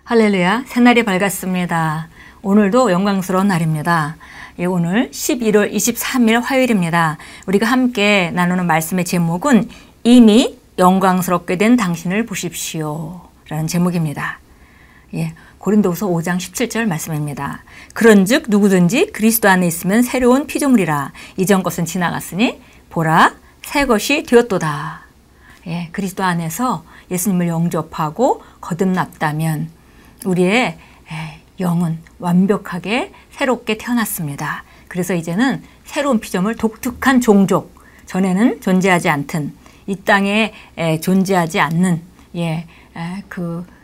할렐루야, 새날이 밝았습니다. 오늘도 영광스러운 날입니다. 오늘 11월 23일 화요일입니다. 우리가 함께 나누는 말씀의 제목은 이미 영광스럽게 된 당신을 보십시오 라는 제목입니다. 고린도후서 5장 17절 말씀입니다. 그런즉 누구든지 그리스도 안에 있으면 새로운 피조물이라. 이전 것은 지나갔으니 보라 새 것이 되었도다. 그리스도 안에서 예수님을 영접하고 거듭났다면 우리의 영은 완벽하게 새롭게 태어났습니다. 그래서 이제는 새로운 피조물, 독특한 종족, 전에는 존재하지 않던 이 땅에 존재하지 않는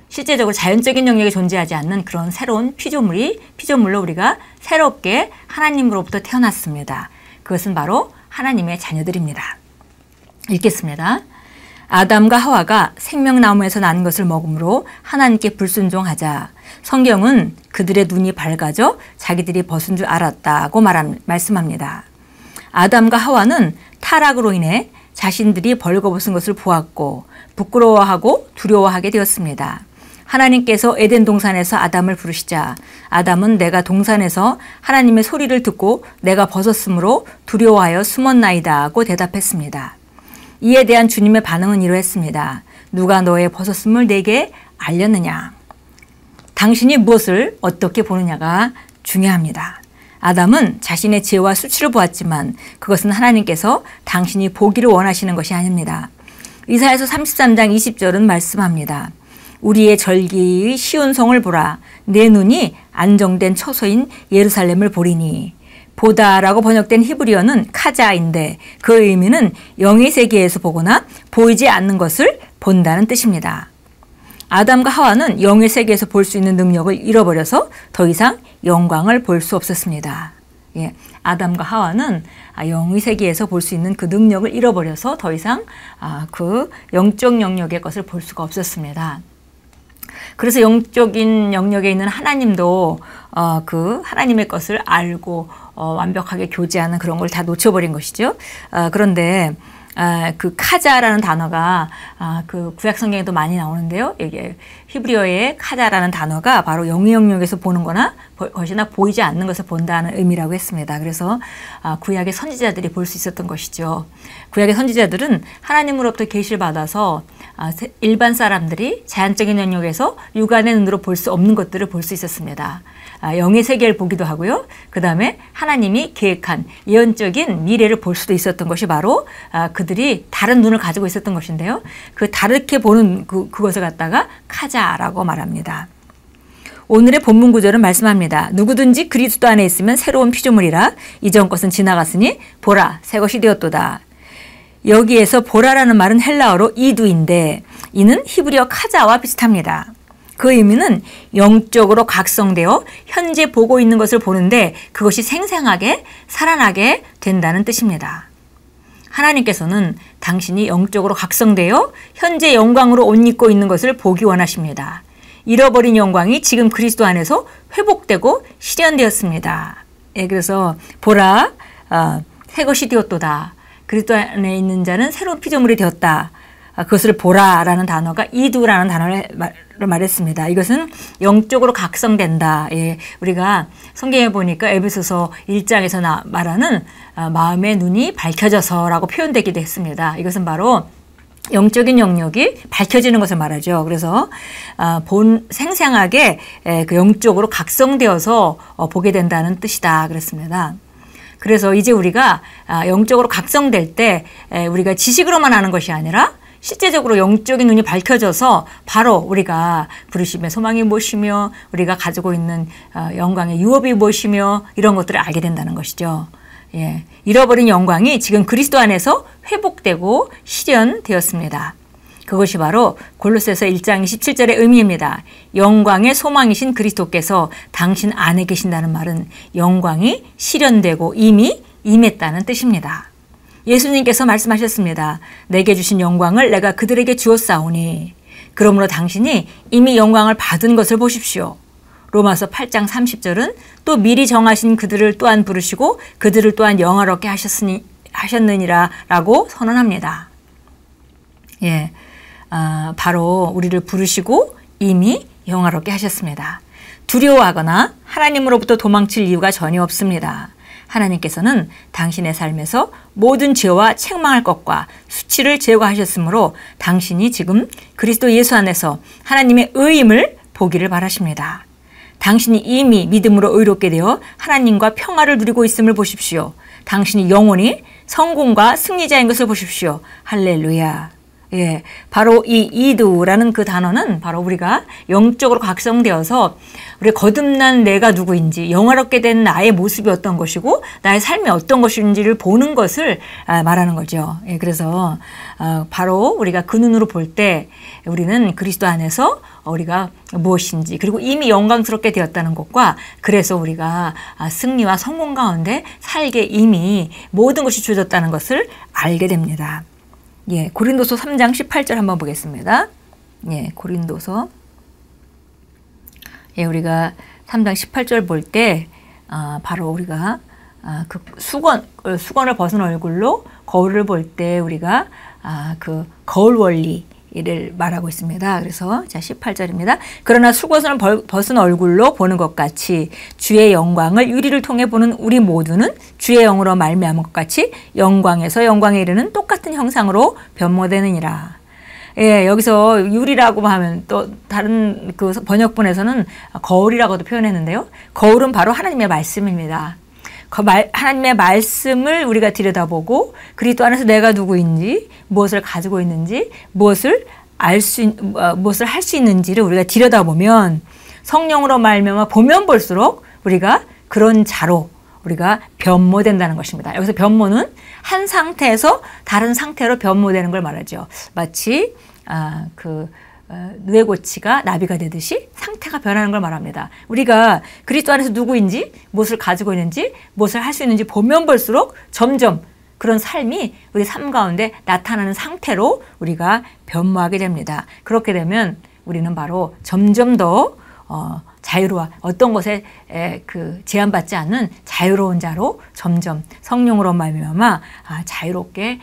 실제적으로 자연적인 영역에 존재하지 않는 그런 새로운 피조물로 우리가 새롭게 하나님으로부터 태어났습니다. 그것은 바로 하나님의 자녀들입니다. 읽겠습니다. 아담과 하와가 생명나무에서 난 것을 먹음으로 하나님께 불순종하자 성경은 그들의 눈이 밝아져 자기들이 벗은 줄 알았다고 말씀합니다. 아담과 하와는 타락으로 인해 자신들이 벌거벗은 것을 보았고 부끄러워하고 두려워하게 되었습니다. 하나님께서 에덴 동산에서 아담을 부르시자 아담은 내가 동산에서 하나님의 소리를 듣고 내가 벗었으므로 두려워하여 숨었나이다 하고 대답했습니다. 이에 대한 주님의 반응은 이러했습니다. 누가 너의 벗었음을 내게 알렸느냐? 당신이 무엇을 어떻게 보느냐가 중요합니다. 아담은 자신의 죄와 수치를 보았지만 그것은 하나님께서 당신이 보기를 원하시는 것이 아닙니다. 이사야서 33장 20절은 말씀합니다. 우리의 절기의 시온성을 보라. 내 눈이 안정된 처소인 예루살렘을 보리니. 보다라고 번역된 히브리어는 카자인데 그 의미는 영의 세계에서 보거나 보이지 않는 것을 본다는 뜻입니다. 아담과 하와는 영의 세계에서 볼 수 있는 능력을 잃어버려서 더 이상 영광을 볼 수 없었습니다. 아담과 하와는 영의 세계에서 볼 수 있는 그 능력을 잃어버려서 더 이상 그 영적 영역의 것을 볼 수가 없었습니다. 그래서 영적인 영역에 있는 하나님도 그 하나님의 것을 알고 완벽하게 교제하는 그런 걸 다 놓쳐버린 것이죠. 그런데 그 카자라는 단어가 그 구약 성경에도 많이 나오는데요. 이게 히브리어의 카자라는 단어가 바로 영의 영역에서 보는 거나 것이나 보이지 않는 것을 본다는 의미라고 했습니다. 그래서 구약의 선지자들이 볼 수 있었던 것이죠. 구약의 선지자들은 하나님으로부터 계시를 받아서 일반 사람들이 자연적인 영역에서 육안의 눈으로 볼 수 없는 것들을 볼 수 있었습니다. 영의 세계를 보기도 하고요. 그 다음에 하나님이 계획한 예언적인 미래를 볼 수도 있었던 것이 바로 그들이 다른 눈을 가지고 있었던 것인데요. 그 다르게 보는 그것을 갖다가 카자라고 말합니다. 오늘의 본문 구절은 말씀합니다. 누구든지 그리스도 안에 있으면 새로운 피조물이라. 이전 것은 지나갔으니 보라 새 것이 되었도다. 여기에서 보라라는 말은 헬라어로 이두인데 이는 히브리어 카자와 비슷합니다. 그 의미는 영적으로 각성되어 현재 보고 있는 것을 보는데 그것이 생생하게 살아나게 된다는 뜻입니다. 하나님께서는 당신이 영적으로 각성되어 현재 영광으로 옷 입고 있는 것을 보기 원하십니다. 잃어버린 영광이 지금 그리스도 안에서 회복되고 실현되었습니다. 그래서 보라 새 것이 되었도다. 그리스도 안에 있는 자는 새로운 피조물이 되었다. 그것을 보라라는 단어가 이두라는 단어를 말했습니다. 이것은 영적으로 각성된다. 우리가 성경에 보니까 에베소서 1장에서 말하는 마음의 눈이 밝혀져서라고 표현되기도 했습니다. 이것은 바로 영적인 영역이 밝혀지는 것을 말하죠. 그래서 생생하게 그 영적으로 각성되어서 보게 된다는 뜻이다 그랬습니다. 그래서 이제 우리가 영적으로 각성될 때 우리가 지식으로만 아는 것이 아니라 실제적으로 영적인 눈이 밝혀져서 바로 우리가 부르심의 소망이 무엇이며 우리가 가지고 있는 영광의 유업이 무엇이며 이런 것들을 알게 된다는 것이죠. 잃어버린 영광이 지금 그리스도 안에서 회복되고 실현되었습니다. 그것이 바로 골로새서 1장 27절의 의미입니다. 영광의 소망이신 그리스도께서 당신 안에 계신다는 말은 영광이 실현되고 이미 임했다는 뜻입니다. 예수님께서 말씀하셨습니다. 내게 주신 영광을 내가 그들에게 주었사오니 그러므로 당신이 이미 영광을 받은 것을 보십시오. 로마서 8장 30절은 또 미리 정하신 그들을 또한 부르시고 그들을 또한 영화롭게 하셨느니라 라고 선언합니다. 바로 우리를 부르시고 이미 영화롭게 하셨습니다. 두려워하거나 하나님으로부터 도망칠 이유가 전혀 없습니다. 하나님께서는 당신의 삶에서 모든 죄와 책망할 것과 수치를 제거하셨으므로 당신이 지금 그리스도 예수 안에서 하나님의 의임을 보기를 바라십니다. 당신이 이미 믿음으로 의롭게 되어 하나님과 평화를 누리고 있음을 보십시오. 당신이 영원히 성공과 승리자인 것을 보십시오. 할렐루야. 예, 바로 이 이두라는 그 단어는 바로 우리가 영적으로 각성되어서 우리 거듭난 내가 누구인지, 영화롭게 된 나의 모습이 어떤 것이고 나의 삶이 어떤 것인지를 보는 것을 말하는 거죠. 예, 그래서 바로 우리가 그 눈으로 볼 때 우리는 그리스도 안에서 우리가 무엇인지, 그리고 이미 영광스럽게 되었다는 것과, 그래서 우리가 승리와 성공 가운데 살게 이미 모든 것이 주어졌다는 것을 알게 됩니다. 예, 고린도서 3장 18절 한번 보겠습니다. 예, 고린도서. 예, 우리가 3장 18절 볼 때, 바로 우리가, 그 수건을 벗은 얼굴로 거울을 볼 때 우리가, 그 거울 원리를 말하고 있습니다. 그래서, 자, 18절입니다. 그러나 수건을 벗은 얼굴로 보는 것 같이 주의 영광을 유리를 통해 보는 우리 모두는 주의 영으로 말미암은 것 같이 영광에서 영광에 이르는 똑같은 형상으로 변모되느니라. 예, 여기서 유리라고 하면 또 다른 그 번역본에서는 거울이라고도 표현했는데요. 거울은 바로 하나님의 말씀입니다. 하나님의 말씀을 우리가 들여다보고 그리스도 안에서 내가 누구인지, 무엇을 가지고 있는지, 무엇을 할 수 있는지를 우리가 들여다보면 성령으로 말미암아 보면 볼수록 우리가 그런 자로 우리가 변모된다는 것입니다. 여기서 변모는 한 상태에서 다른 상태로 변모되는 걸 말하죠. 마치 누에고치가 나비가 되듯이 상태가 변하는 걸 말합니다. 우리가 그리스도 안에서 누구인지, 무엇을 가지고 있는지, 무엇을 할 수 있는지 보면 볼수록 점점 그런 삶이 우리 삶 가운데 나타나는 상태로 우리가 변모하게 됩니다. 그렇게 되면 우리는 바로 점점 더 자유로워, 어떤 것에 제한받지 않는 자유로운 자로 점점 성령으로 말미암아 자유롭게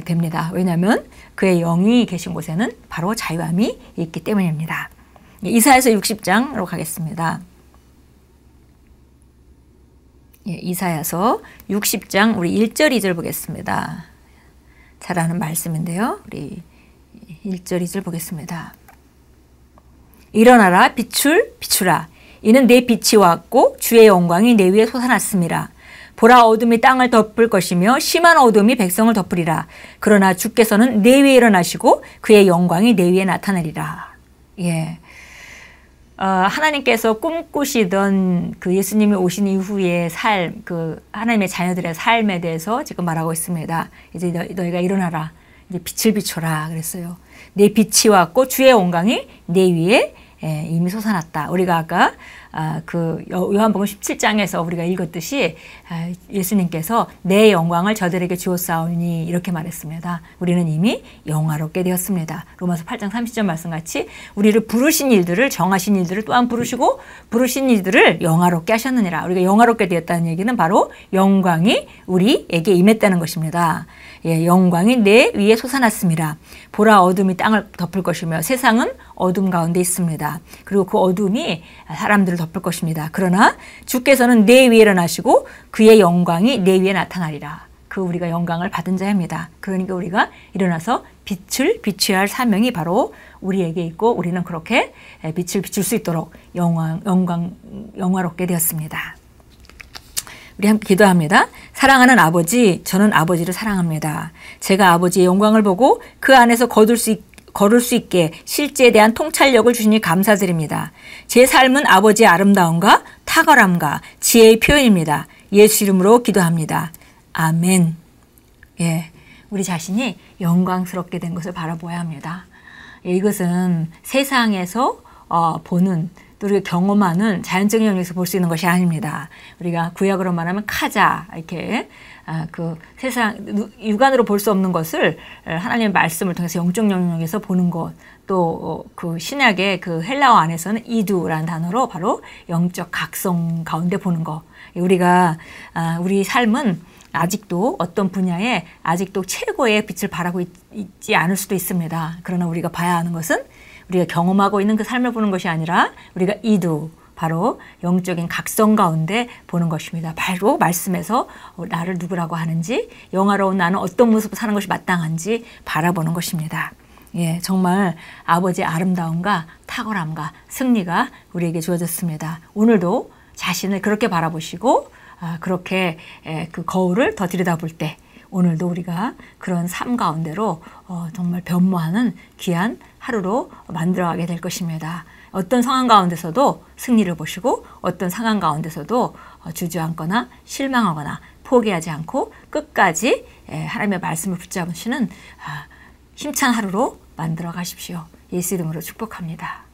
됩니다. 왜냐하면 그의 영이 계신 곳에는 바로 자유함이 있기 때문입니다. 이사야서 60장으로 가겠습니다. 예, 이사야서 60장 우리 1절 2절 보겠습니다. 잘 아는 말씀인데요. 우리 1절 2절 보겠습니다. 일어나라 비추라. 이는 내 빛이 왔고 주의 영광이 내 위에 솟아났습니다. 보라, 어둠이 땅을 덮을 것이며 심한 어둠이 백성을 덮으리라. 그러나 주께서는 내 위에 일어나시고 그의 영광이 내 위에 나타나리라. 예. 하나님께서 꿈꾸시던 그 예수님이 오신 이후의 삶, 그 하나님의 자녀들의 삶에 대해서 지금 말하고 있습니다. 이제 너희가 일어나라. 이제 빛을 비춰라 그랬어요. 내 빛이 왔고 주의 영광이 내 위에 이미 솟아났다. 우리가 아까 그 요한복음 17장에서 우리가 읽었듯이 예수님께서 내 영광을 저들에게 주었사오니 이렇게 말했습니다. 우리는 이미 영화롭게 되었습니다. 로마서 8장 30절 말씀같이 우리를 부르신 일들을, 정하신 일들을 또한 부르시고 부르신 일들을 영화롭게 하셨느니라. 우리가 영화롭게 되었다는 얘기는 바로 영광이 우리에게 임했다는 것입니다. 예, 영광이 내 위에 솟아났습니다. 보라, 어둠이 땅을 덮을 것이며 세상은 어둠 가운데 있습니다. 그리고 그 어둠이 사람들을 덮을 것입니다. 그러나 주께서는 내 위에 일어나시고 그의 영광이 내 위에 나타나리라. 그 우리가 영광을 받은 자입니다. 그러니까 우리가 일어나서 빛을 비춰야 할 사명이 바로 우리에게 있고 우리는 그렇게 빛을 비출 수 있도록 영화롭게 되었습니다. 우리 함께 기도합니다. 사랑하는 아버지, 저는 아버지를 사랑합니다. 제가 아버지의 영광을 보고 그 안에서 걸을 수 있게 실제에 대한 통찰력을 주시니 감사드립니다. 제 삶은 아버지의 아름다움과 탁월함과 지혜의 표현입니다. 예수 이름으로 기도합니다. 아멘. 예, 우리 자신이 영광스럽게 된 것을 바라보아야 합니다. 예, 이것은 세상에서 보는, 또 우리가 경험하는 자연적인 영역에서 볼 수 있는 것이 아닙니다. 우리가 구약으로 말하면 카자, 이렇게 그 세상 육안으로 볼 수 없는 것을 하나님의 말씀을 통해서 영적 영역에서 보는 것, 또 그 신약의 그 헬라어 안에서는 이두라는 단어로 바로 영적 각성 가운데 보는 것. 우리가 우리 삶은 아직도 어떤 분야에 아직도 최고의 빛을 발하고 있지 않을 수도 있습니다. 그러나 우리가 봐야 하는 것은 우리가 경험하고 있는 그 삶을 보는 것이 아니라 우리가 이두 바로 영적인 각성 가운데 보는 것입니다. 바로 말씀에서 나를 누구라고 하는지, 영화로운 나는 어떤 모습을 사는 것이 마땅한지 바라보는 것입니다. 예, 정말 아버지의 아름다움과 탁월함과 승리가 우리에게 주어졌습니다. 오늘도 자신을 그렇게 바라보시고 그렇게 그 거울을 더 들여다볼 때 오늘도 우리가 그런 삶 가운데로 정말 변모하는 귀한 하루로 만들어가게 될 것입니다. 어떤 상황 가운데서도 승리를 보시고 어떤 상황 가운데서도 주저앉거나 실망하거나 포기하지 않고 끝까지 하나님의 말씀을 붙잡으시는 힘찬 하루로 만들어 가십시오. 예수 이름으로 축복합니다.